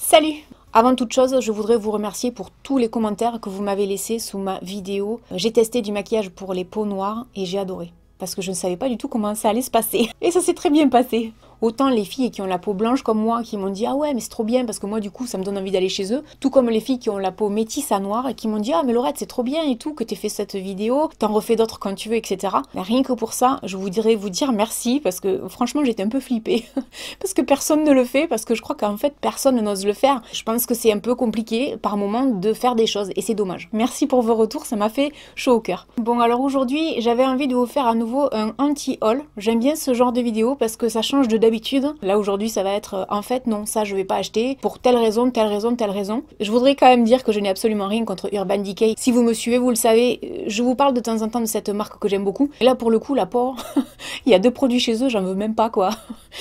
Salut! Avant toute chose, je voudrais vous remercier pour tous les commentaires que vous m'avez laissés sous ma vidéo. J'ai testé du maquillage pour les peaux noires et j'ai adoré. Parce que je ne savais pas du tout comment ça allait se passer. Et ça s'est très bien passé. Autant les filles qui ont la peau blanche comme moi, qui m'ont dit « Ah ouais, mais c'est trop bien parce que moi du coup ça me donne envie d'aller chez eux ». Tout comme les filles qui ont la peau métisse à noir et qui m'ont dit « Ah mais Laurette, c'est trop bien et tout que t'aies fait cette vidéo, t'en refais d'autres quand tu veux, etc. » Rien que pour ça, je voudrais vous dire merci parce que franchement j'étais un peu flippée. Parce que personne ne le fait, parce que je crois qu'en fait personne n'ose le faire. Je pense que c'est un peu compliqué par moment de faire des choses et c'est dommage. Merci pour vos retours, ça m'a fait chaud au cœur. Bon alors aujourd'hui j'avais envie de vous faire à nouveau un anti-haul. J'aime bien ce genre de vidéo parce que ça change de d'habitude. Là aujourd'hui ça va être en fait non, ça je vais pas acheter pour telle raison, telle raison, telle raison. Je voudrais quand même dire que je n'ai absolument rien contre Urban Decay. Si vous me suivez vous le savez, je vous parle de temps en temps de cette marque que j'aime beaucoup. Et là pour le coup la pauvre, il y a 2 produits chez eux, j'en veux même pas quoi.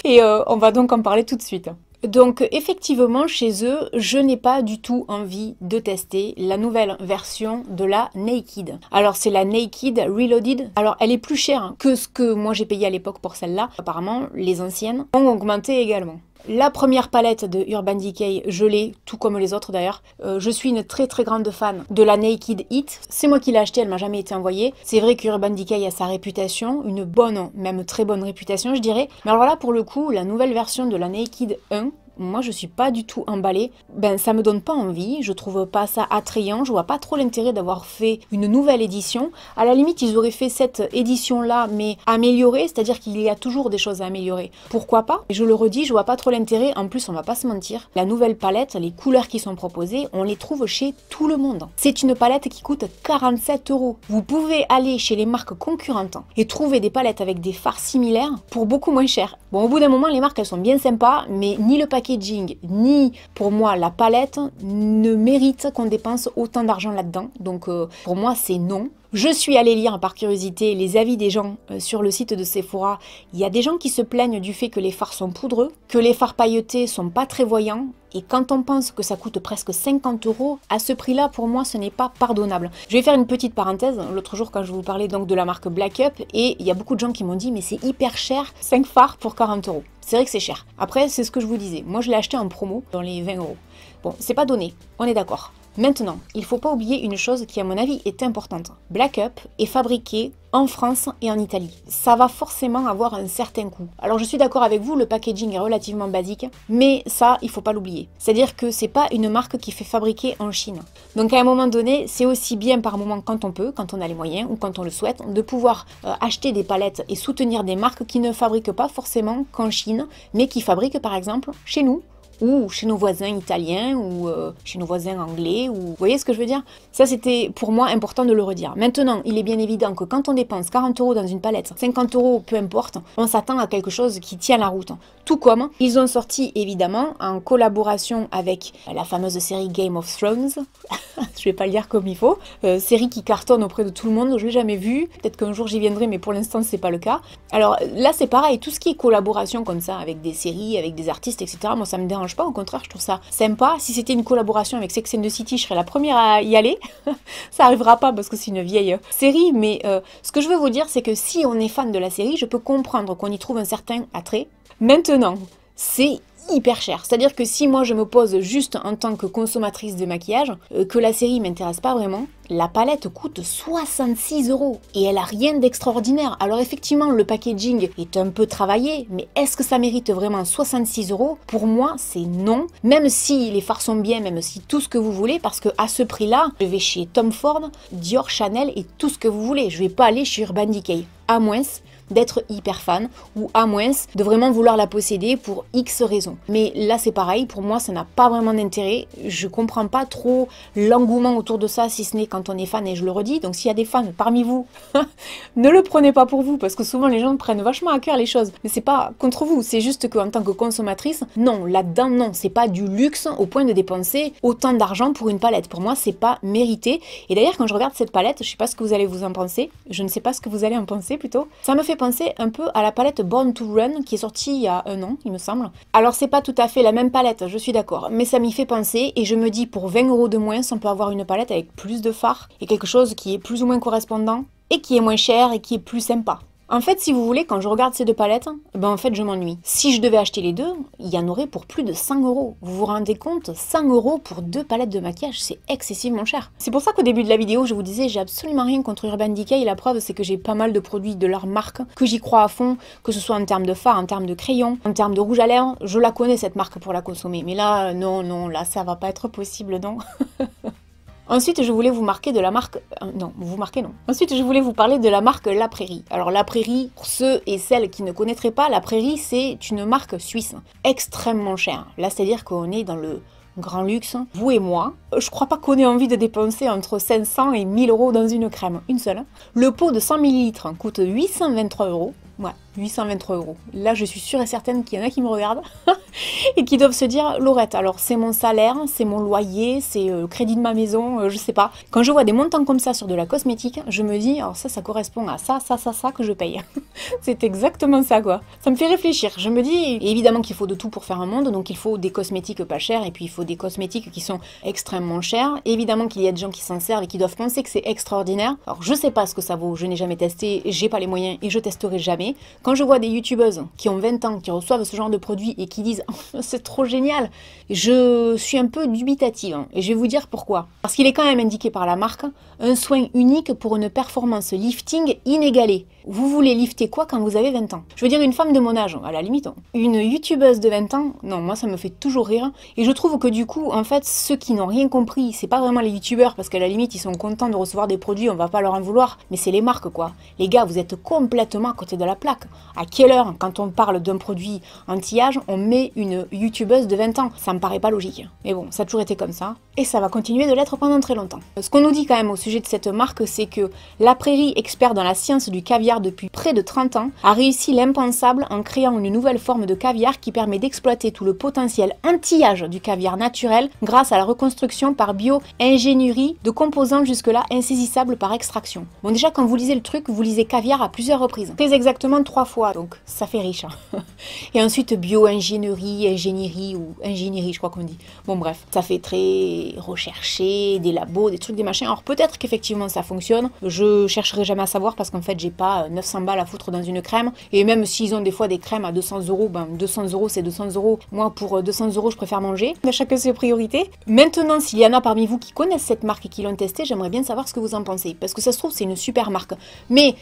Et on va donc en parler tout de suite. Donc effectivement chez eux, je n'ai pas du tout envie de tester la nouvelle version de la Naked. Alors c'est la Naked Reloaded. Alors elle est plus chère que ce que moi j'ai payé à l'époque pour celle-là. Apparemment les anciennes ont augmenté également. La première palette de Urban Decay, je l'ai, tout comme les autres d'ailleurs. Je suis une très grande fan de la Naked Heat. C'est moi qui l'ai achetée, elle m'a jamais été envoyée. C'est vrai que Urban Decay a sa réputation, une bonne, même très bonne réputation je dirais. Mais alors là pour le coup, la nouvelle version de la Naked 1, moi je suis pas du tout emballée, ben ça me donne pas envie, je trouve pas ça attrayant, je vois pas trop l'intérêt d'avoir fait une nouvelle édition. À la limite ils auraient fait cette édition là mais améliorée, c'est-à-dire qu'il y a toujours des choses à améliorer. Pourquoi pas? Je le redis, je vois pas trop l'intérêt, en plus on va pas se mentir, la nouvelle palette, les couleurs qui sont proposées, on les trouve chez tout le monde. C'est une palette qui coûte 47 €. Vous pouvez aller chez les marques concurrentes et trouver des palettes avec des fards similaires pour beaucoup moins cher. Bon au bout d'un moment les marques elles sont bien sympas, mais ni le packaging, ni pour moi la palette ne mérite qu'on dépense autant d'argent là-dedans. Donc pour moi c'est non. Je suis allée lire par curiosité les avis des gens sur le site de Sephora. Il y a des gens qui se plaignent du fait que les fards sont poudreux, que les fards pailletés sont pas très voyants. Et quand on pense que ça coûte presque 50 €, à ce prix-là, pour moi, ce n'est pas pardonnable. Je vais faire une petite parenthèse. L'autre jour, quand je vous parlais donc de la marque Black Up, et il y a beaucoup de gens qui m'ont dit « Mais c'est hyper cher, 5 fards pour 40 €. » C'est vrai que c'est cher. Après, c'est ce que je vous disais. Moi, je l'ai acheté en promo, dans les 20 €. Bon, c'est pas donné, on est d'accord. Maintenant, il ne faut pas oublier une chose qui, à mon avis, est importante. Black Up est fabriqué en France et en Italie. Ça va forcément avoir un certain coût. Alors je suis d'accord avec vous, le packaging est relativement basique, mais ça, il faut pas l'oublier. C'est-à-dire que c'est pas une marque qui fait fabriquer en Chine. Donc à un moment donné, c'est aussi bien par moment quand on peut, quand on a les moyens ou quand on le souhaite, de pouvoir acheter des palettes et soutenir des marques qui ne fabriquent pas forcément qu'en Chine, mais qui fabriquent par exemple chez nous, ou chez nos voisins italiens, ou chez nos voisins anglais, ou vous voyez ce que je veux dire? Ça c'était pour moi important de le redire. Maintenant, il est bien évident que quand on dépense 40 € dans une palette, 50 € peu importe, on s'attend à quelque chose qui tient la route. Tout comme ils ont sorti évidemment en collaboration avec la fameuse série Game of Thrones, je vais pas le dire comme il faut, série qui cartonne auprès de tout le monde, je l'ai jamais vue, peut-être qu'un jour j'y viendrai mais pour l'instant c'est pas le cas. Alors là c'est pareil, tout ce qui est collaboration comme ça avec des séries, avec des artistes, etc. moi ça me dérange pas, au contraire je trouve ça sympa. Si c'était une collaboration avec Sex and the City, je serais la première à y aller. Ça arrivera pas parce que c'est une vieille série, mais ce que je veux vous dire c'est que si on est fan de la série, je peux comprendre qu'on y trouve un certain attrait. Maintenant, c'est hyper cher. C'est-à-dire que si moi je me pose juste en tant que consommatrice de maquillage, que la série m'intéresse pas vraiment, la palette coûte 66 € et elle a rien d'extraordinaire. Alors effectivement le packaging est un peu travaillé, mais est-ce que ça mérite vraiment 66 €? Pour moi c'est non, même si les fards sont bien, même si tout ce que vous voulez, parce que à ce prix-là, je vais chez Tom Ford, Dior, Chanel et tout ce que vous voulez. Je vais pas aller chez Urban Decay, à moins d'être hyper fan ou à moins de vraiment vouloir la posséder pour X raisons. Mais là c'est pareil, pour moi ça n'a pas vraiment d'intérêt, je comprends pas trop l'engouement autour de ça si ce n'est quand on est fan, et je le redis, donc s'il y a des fans parmi vous, ne le prenez pas pour vous parce que souvent les gens prennent vachement à cœur les choses, mais c'est pas contre vous, c'est juste qu'en tant que consommatrice, non, là-dedans non, c'est pas du luxe au point de dépenser autant d'argent pour une palette. Pour moi c'est pas mérité, et d'ailleurs quand je regarde cette palette, je sais pas ce que vous allez vous en penser, je ne sais pas ce que vous allez en penser plutôt, ça me fait penser un peu à la palette Born to Run qui est sortie il y a un an, il me semble. Alors c'est pas tout à fait la même palette, je suis d'accord, mais ça m'y fait penser et je me dis pour 20 € de moins, on peut avoir une palette avec plus de fards et quelque chose qui est plus ou moins correspondant et qui est moins cher et qui est plus sympa. En fait, si vous voulez, quand je regarde ces deux palettes, ben en fait, je m'ennuie. Si je devais acheter les deux, il y en aurait pour plus de 100 euros. Vous vous rendez compte? 100 euros pour deux palettes de maquillage, c'est excessivement cher. C'est pour ça qu'au début de la vidéo, je vous disais, j'ai absolument rien contre Urban Decay. Et la preuve, c'est que j'ai pas mal de produits de leur marque, que j'y crois à fond, que ce soit en termes de fard, en termes de crayon, en termes de rouge à lèvres. Je la connais, cette marque, pour la consommer. Mais là, non, là, ça va pas être possible, non. Ensuite, je voulais vous marquer de la marque... non, vous marquez non. Ensuite, je voulais vous parler de la marque La Prairie. Alors, La Prairie, pour ceux et celles qui ne connaîtraient pas, La Prairie, c'est une marque suisse, extrêmement chère. Là, c'est-à-dire qu'on est dans le grand luxe. Vous et moi, je crois pas qu'on ait envie de dépenser entre 500 et 1000 euros dans une crème, une seule. Le pot de 100 ml coûte 823 euros. Ouais, 823 euros. Là, je suis sûre et certaine qu'il y en a qui me regardent et qui doivent se dire, Laurette, alors c'est mon salaire, c'est mon loyer, c'est le crédit de ma maison, je sais pas. Quand je vois des montants comme ça sur de la cosmétique, je me dis, alors ça correspond à ça que je paye. C'est exactement ça, quoi. Ça me fait réfléchir. Je me dis, évidemment qu'il faut de tout pour faire un monde, donc il faut des cosmétiques pas chers et puis il faut des cosmétiques qui sont extrêmement chers. Évidemment qu'il y a des gens qui s'en servent et qui doivent penser que c'est extraordinaire. Alors, je sais pas ce que ça vaut, je n'ai jamais testé, j'ai pas les moyens et je testerai jamais. Quand je vois des youtubeuses qui ont 20 ans, qui reçoivent ce genre de produit et qui disent oh, c'est trop génial, je suis un peu dubitative. Et je vais vous dire pourquoi. Parce qu'il est quand même indiqué par la marque, un soin unique pour une performance lifting inégalée. Vous voulez lifter quoi quand vous avez 20 ans? Je veux dire une femme de mon âge, à la limite. Une youtubeuse de 20 ans, non, moi ça me fait toujours rire. Et je trouve que du coup, en fait, ceux qui n'ont rien compris, c'est pas vraiment les youtubeurs, parce qu'à la limite, ils sont contents de recevoir des produits, on va pas leur en vouloir, mais c'est les marques, quoi. Les gars, vous êtes complètement à côté de la plaque. À quelle heure, quand on parle d'un produit anti-âge, on met une youtubeuse de 20 ans? Ça me paraît pas logique. Mais bon, ça a toujours été comme ça, et ça va continuer de l'être pendant très longtemps. Ce qu'on nous dit quand même au sujet de cette marque, c'est que La Prairie, expert dans la science du caviar depuis près de 30 ans, a réussi l'impensable en créant une nouvelle forme de caviar qui permet d'exploiter tout le potentiel anti-âge du caviar naturel grâce à la reconstruction par bio-ingénierie de composants jusque-là insaisissables par extraction. Bon, déjà, quand vous lisez le truc, vous lisez caviar à plusieurs reprises. Très exactement 3 fois, donc ça fait riche. Hein. Et ensuite, bio-ingénierie, ingénierie ou ingénierie, je crois qu'on dit. Bon, bref, ça fait très recherché, des labos, des trucs, des machins. Alors peut-être qu'effectivement ça fonctionne. Je chercherai jamais à savoir parce qu'en fait, j'ai pas 900 balles à foutre dans une crème. Et même s'ils ont des fois des crèmes à 200 euros, ben 200 euros c'est 200 euros. Moi, pour 200 euros, je préfère manger. Mais chacun ses priorités. Maintenant, s'il y en a parmi vous qui connaissent cette marque et qui l'ont testée, j'aimerais bien savoir ce que vous en pensez. Parce que ça se trouve, c'est une super marque. Mais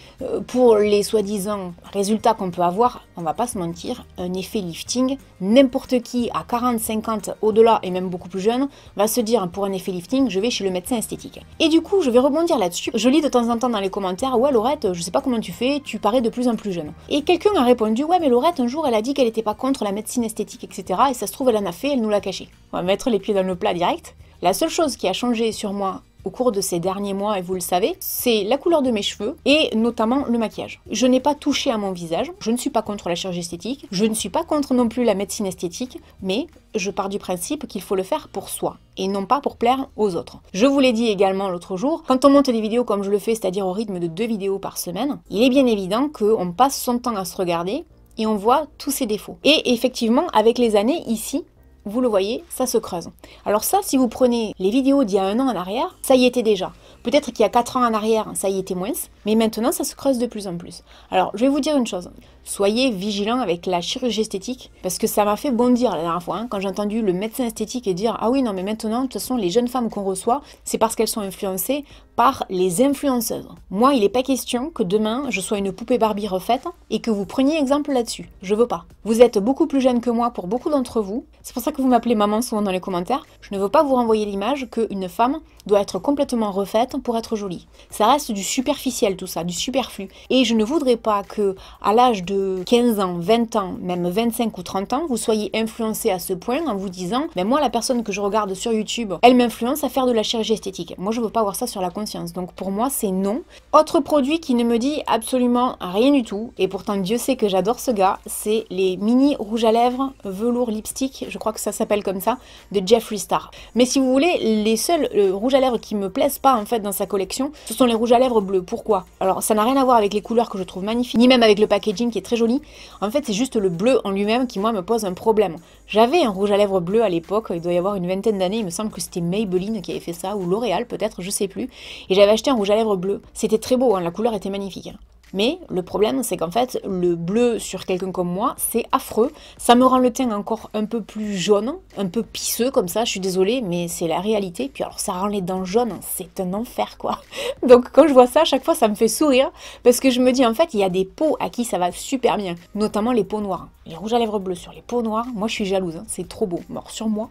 pour les soi-disant résultats qu'on peut avoir, on va pas se mentir, un effet lifting, n'importe qui à 40, 50, au-delà et même beaucoup plus jeune, va se dire pour un effet lifting, je vais chez le médecin esthétique. Et du coup, je vais rebondir là-dessus. Je lis de temps en temps dans les commentaires, ouais Laurette, je sais pas comment tu fais, tu parais de plus en plus jeune. Et quelqu'un a répondu, ouais mais Laurette, un jour elle a dit qu'elle était pas contre la médecine esthétique, etc. Et ça se trouve elle en a fait, elle nous l'a caché. On va mettre les pieds dans le plat direct. La seule chose qui a changé sur moi au cours de ces derniers mois, et vous le savez, c'est la couleur de mes cheveux et notamment le maquillage. Je n'ai pas touché à mon visage, je ne suis pas contre la chirurgie esthétique, je ne suis pas contre non plus la médecine esthétique, mais je pars du principe qu'il faut le faire pour soi et non pas pour plaire aux autres. Je vous l'ai dit également l'autre jour, quand on monte des vidéos comme je le fais, c'est-à-dire au rythme de 2 vidéos par semaine, il est bien évident qu'on passe son temps à se regarder et on voit tous ses défauts. Et effectivement, avec les années, ici, vous le voyez, ça se creuse. Alors ça, si vous prenez les vidéos d'il y a 1 an en arrière, ça y était déjà. Peut-être qu'il y a 4 ans en arrière, ça y était moins, mais maintenant, ça se creuse de plus en plus. Alors, je vais vous dire une chose. Soyez vigilants avec la chirurgie esthétique, parce que ça m'a fait bondir la dernière fois, hein, quand j'ai entendu le médecin esthétique dire « Ah oui, non, mais maintenant, de toute façon, les jeunes femmes qu'on reçoit, c'est parce qu'elles sont influencées par les influenceuses. » Moi, il n'est pas question que demain, je sois une poupée Barbie refaite et que vous preniez exemple là-dessus. Je veux pas. Vous êtes beaucoup plus jeune que moi pour beaucoup d'entre vous. C'est pour ça que vous m'appelez maman souvent dans les commentaires. Je ne veux pas vous renvoyer l'image qu'une femme doit être complètement refaite pour être jolie. Ça reste du superficiel tout ça, du superflu. Et je ne voudrais pas que, à l'âge de 15 ans, 20 ans, même 25 ou 30 ans, vous soyez influencé à ce point en vous disant « Ben moi, la personne que je regarde sur YouTube, elle m'influence à faire de la chirurgie esthétique. » Moi, je veux pas avoir ça sur la conscience. Donc pour moi, c'est non. Autre produit qui ne me dit absolument rien du tout, et pourtant Dieu sait que j'adore ce gars, c'est les mini rouges à lèvres velours lipstick, je crois que ça s'appelle comme ça, de Jeffree Star. Mais si vous voulez, les seuls rouges à lèvres qui me plaisent pas en fait dans sa collection, ce sont les rouges à lèvres bleus. Pourquoi? Alors ça n'a rien à voir avec les couleurs que je trouve magnifiques, ni même avec le packaging qui est très joli. En fait, c'est juste le bleu en lui-même qui moi me pose un problème. J'avais un rouge à lèvres bleu à l'époque, il doit y avoir une vingtaine d'années, il me semble que c'était Maybelline qui avait fait ça, ou L'Oréal peut-être, je sais plus. Et j'avais acheté un rouge à lèvres bleu. C'était très beau, hein, la couleur était magnifique. Mais le problème, c'est qu'en fait, le bleu sur quelqu'un comme moi, c'est affreux. Ça me rend le teint encore un peu plus jaune, un peu pisseux comme ça, je suis désolée, mais c'est la réalité. Puis alors, ça rend les dents jaunes, c'est un enfer, quoi. Donc quand je vois ça, à chaque fois, ça me fait sourire, parce que je me dis, en fait, il y a des peaux à qui ça va super bien, notamment les peaux noires. Les rouges à lèvres bleus sur les peaux noires, moi, je suis jalouse, hein, c'est trop beau. Mort sur moi.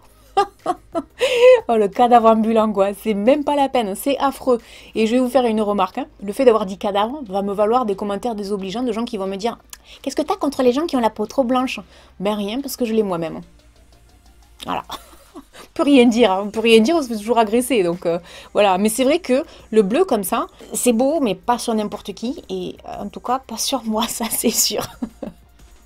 Oh, le cadavre ambulant, quoi, c'est même pas la peine, c'est affreux. Et je vais vous faire une remarque, hein. Le fait d'avoir dit cadavre va me valoir des commentaires désobligeants de gens qui vont me dire « Qu'est-ce que t'as contre les gens qui ont la peau trop blanche ?» Ben rien, parce que je l'ai moi-même. Voilà. On peut rien dire, hein. On peut rien dire, on se fait toujours agresser, donc voilà. Mais c'est vrai que le bleu comme ça, c'est beau, mais pas sur n'importe qui, et en tout cas, pas sur moi, ça c'est sûr.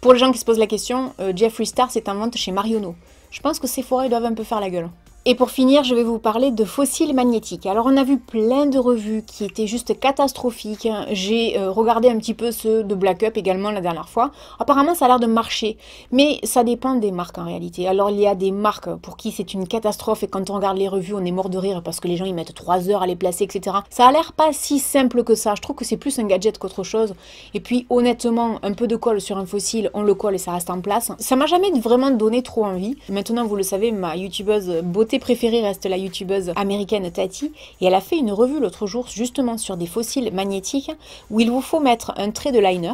Pour les gens qui se posent la question, Jeffree Star c'est en vente chez Marionneau. Je pense que Sephora, ils doivent un peu faire la gueule. Et pour finir, je vais vous parler de fossiles magnétiques. Alors on a vu plein de revues qui étaient juste catastrophiques. J'ai regardé un petit peu ceux de Black Up également la dernière fois. Apparemment ça a l'air de marcher, mais ça dépend des marques en réalité. Alors il y a des marques pour qui c'est une catastrophe et quand on regarde les revues on est mort de rire parce que les gens ils mettent 3 heures à les placer, etc. Ça a l'air pas si simple que ça. Je trouve que c'est plus un gadget qu'autre chose. Et puis honnêtement, un peu de colle sur un fossile, on le colle et ça reste en place. Ça m'a jamais vraiment donné trop envie. Maintenant vous le savez, ma youtubeuse beauté préférée reste la youtubeuse américaine Tati, et elle a fait une revue l'autre jour justement sur des fossiles magnétiques où il vous faut mettre un trait de liner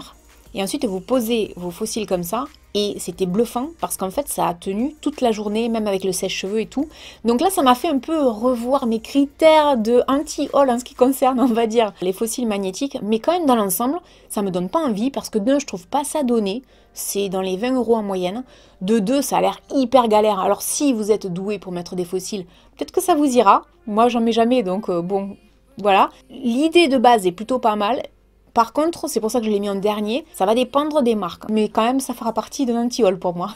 et ensuite vous posez vos fossiles comme ça, et c'était bluffant parce qu'en fait ça a tenu toute la journée, même avec le sèche-cheveux et tout. Donc là ça m'a fait un peu revoir mes critères de anti-haul en ce qui concerne, on va dire, les fossiles magnétiques, mais quand même dans l'ensemble ça me donne pas envie parce que d'un je trouve pas ça donné, c'est dans les 20 € en moyenne, de deux ça a l'air hyper galère. Alors si vous êtes doué pour mettre des fossiles, peut-être que ça vous ira, moi j'en mets jamais donc bon voilà. L'idée de base est plutôt pas mal. Par contre, c'est pour ça que je l'ai mis en dernier, ça va dépendre des marques, mais quand même ça fera partie d'un anti-haul pour moi.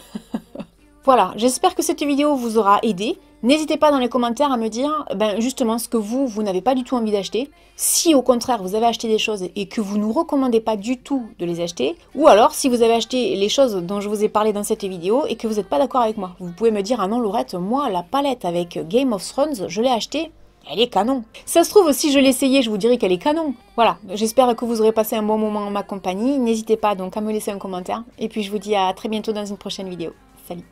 Voilà, j'espère que cette vidéo vous aura aidé. N'hésitez pas dans les commentaires à me dire justement ce que vous n'avez pas du tout envie d'acheter. Si au contraire vous avez acheté des choses et que vous ne nous recommandez pas du tout de les acheter, ou alors si vous avez acheté les choses dont je vous ai parlé dans cette vidéo et que vous n'êtes pas d'accord avec moi. Vous pouvez me dire « Ah non Laurette, moi la palette avec Game of Thrones, je l'ai achetée. Elle est canon. » Ça se trouve, si je l'essayais, je vous dirais qu'elle est canon. Voilà, j'espère que vous aurez passé un bon moment en ma compagnie. N'hésitez pas donc à me laisser un commentaire. Et puis je vous dis à très bientôt dans une prochaine vidéo. Salut.